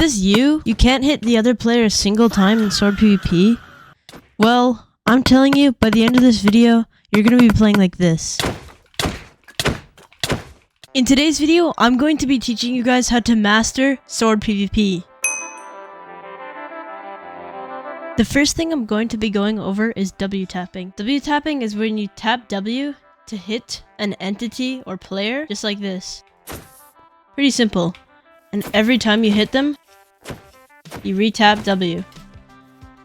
this you? You can't hit the other player a single time in Sword PvP? Well, I'm telling you, by the end of this video, you're gonna be playing like this. In today's video, I'm going to be teaching you guys how to master Sword PvP. The first thing I'm going to be going over is W tapping. W tapping is when you tap W to hit an entity or player, just like this. Pretty simple. And every time you hit them, you re-tap W.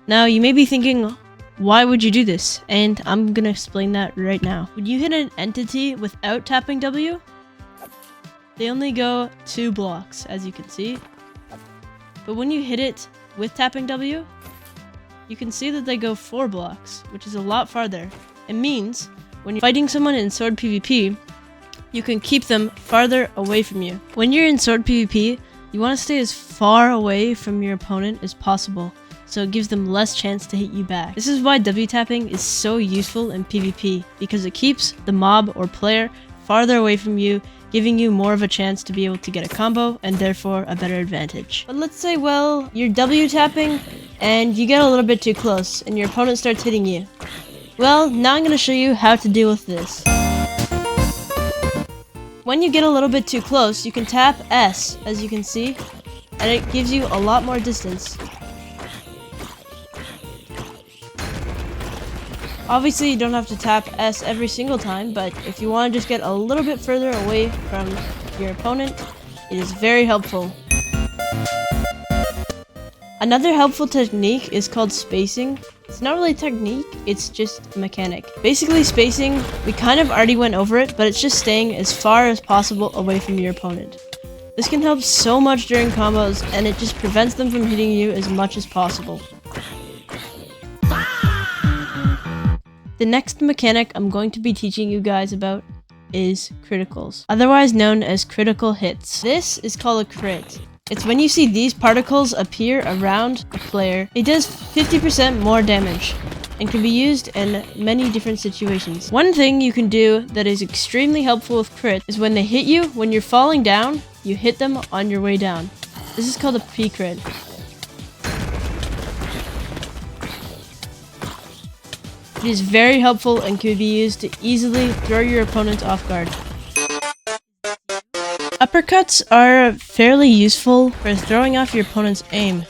Now, you may be thinking, why would you do this? And I'm gonna explain that right now. When you hit an entity without tapping W, they only go 2 blocks, as you can see. But when you hit it with tapping W, you can see that they go 4 blocks, which is a lot farther. It means, when you're fighting someone in Sword PvP, you can keep them farther away from you. When you're in Sword PvP, you want to stay as far away from your opponent as possible, so it gives them less chance to hit you back. This is why W tapping is so useful in PvP, because it keeps the mob or player farther away from you, giving you more of a chance to be able to get a combo and therefore a better advantage. But let's say, well, you're W tapping and you get a little bit too close and your opponent starts hitting you. Well, now I'm going to show you how to deal with this. When you get a little bit too close, you can tap S, as you can see, and it gives you a lot more distance. Obviously, you don't have to tap S every single time, but if you want to just get a little bit further away from your opponent, it is very helpful. Another helpful technique is called spacing. It's not really a technique, it's just a mechanic. Basically, spacing, we kind of already went over it, but it's just staying as far as possible away from your opponent. This can help so much during combos, and it just prevents them from hitting you as much as possible. The next mechanic I'm going to be teaching you guys about is criticals, otherwise known as critical hits. This is called a crit. It's when you see these particles appear around a player. It does 50% more damage and can be used in many different situations. One thing you can do that is extremely helpful with crit is when they hit you, when you're falling down, you hit them on your way down. This is called a pre-crit. It is very helpful and can be used to easily throw your opponent off guard. Uppercuts are fairly useful for throwing off your opponent's aim.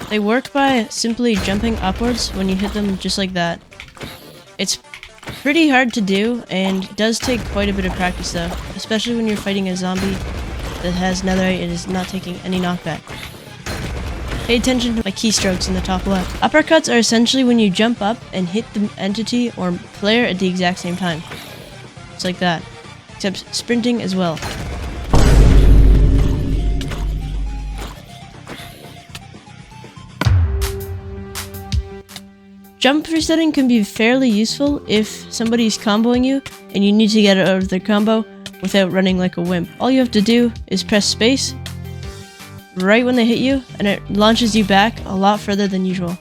They work by simply jumping upwards when you hit them just like that. It's pretty hard to do and does take quite a bit of practice though, especially when you're fighting a zombie that has netherite and is not taking any knockback. Pay attention to my keystrokes in the top left. Uppercuts are essentially when you jump up and hit the entity or player at the exact same time. It's like that, except sprinting as well. Jump resetting can be fairly useful if somebody's comboing you and you need to get out of their combo without running like a wimp. All you have to do is press space right when they hit you, and it launches you back a lot further than usual.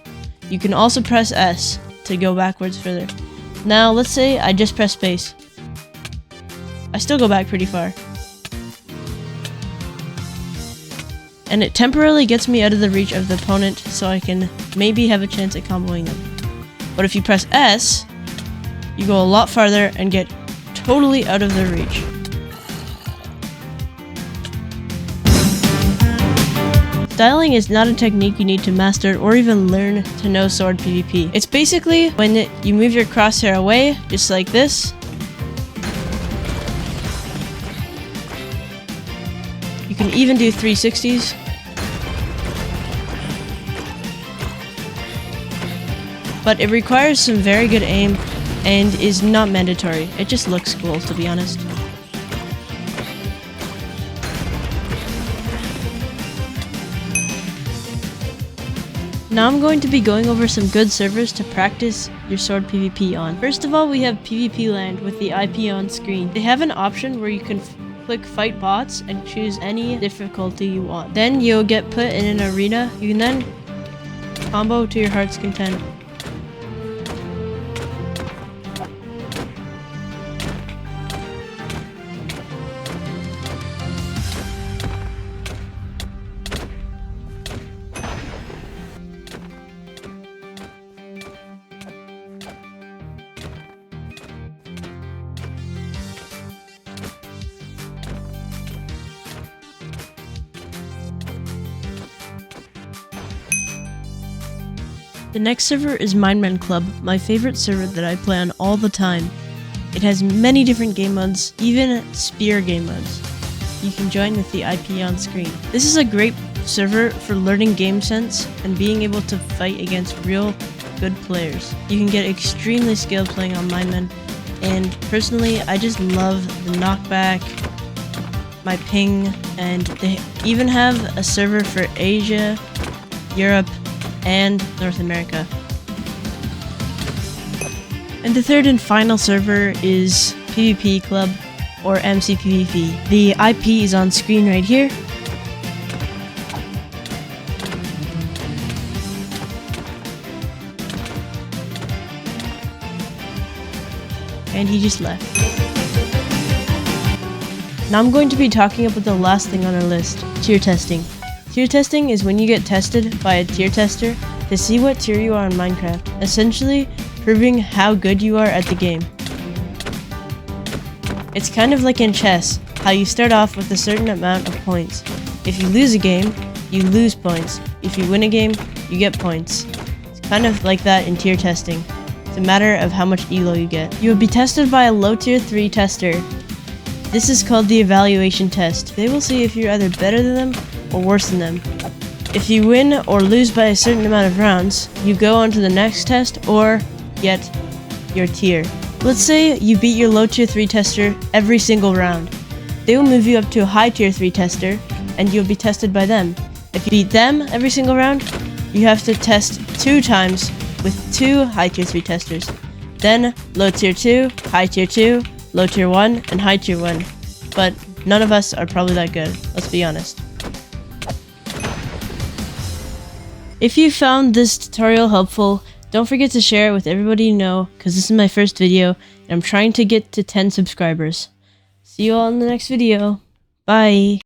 You can also press S to go backwards further. Now, let's say I just press space. I still go back pretty far. And it temporarily gets me out of the reach of the opponent, so I can maybe have a chance at comboing them. But if you press S, you go a lot farther and get totally out of their reach. Styling is not a technique you need to master or even learn to know Sword PvP. It's basically when you move your crosshair away, just like this. You can even do 360s. But it requires some very good aim and is not mandatory. It just looks cool, to be honest. Now I'm going to be going over some good servers to practice your Sword PvP on. First of all, we have PvP Land with the IP on screen. They have an option where you can click Fight Bots and choose any difficulty you want. Then you'll get put in an arena. You can then combo to your heart's content. The next server is Minemen Club, my favorite server that I play on all the time. It has many different game modes, even spear game modes. You can join with the IP on screen. This is a great server for learning game sense and being able to fight against real good players. You can get extremely skilled playing on Minemen, and personally I just love the knockback, my ping, and they even have a server for Asia, Europe, and North America. And the third and final server is PvP Club, or MCPvP. The IP is on screen right here. And he just left. Now I'm going to be talking about the last thing on our list, tier testing. Tier testing is when you get tested by a tier tester to see what tier you are in Minecraft, essentially proving how good you are at the game. It's kind of like in chess, how you start off with a certain amount of points. If you lose a game, you lose points. If you win a game, you get points. It's kind of like that in tier testing. It's a matter of how much elo you get. You will be tested by a low tier 3 tester. This is called the evaluation test. They will see if you're either better than them or worse than them. If you win or lose by a certain amount of rounds, you go on to the next test or get your tier. Let's say you beat your low tier 3 tester every single round. They will move you up to a high tier 3 tester and you'll be tested by them. If you beat them every single round, you have to test 2 times with 2 high tier 3 testers. Then low tier 2, high tier 2, low tier 1, and high tier 1. But none of us are probably that good, let's be honest. If you found this tutorial helpful, don't forget to share it with everybody you know, because this is my first video, and I'm trying to get to 10 subscribers. See you all in the next video. Bye!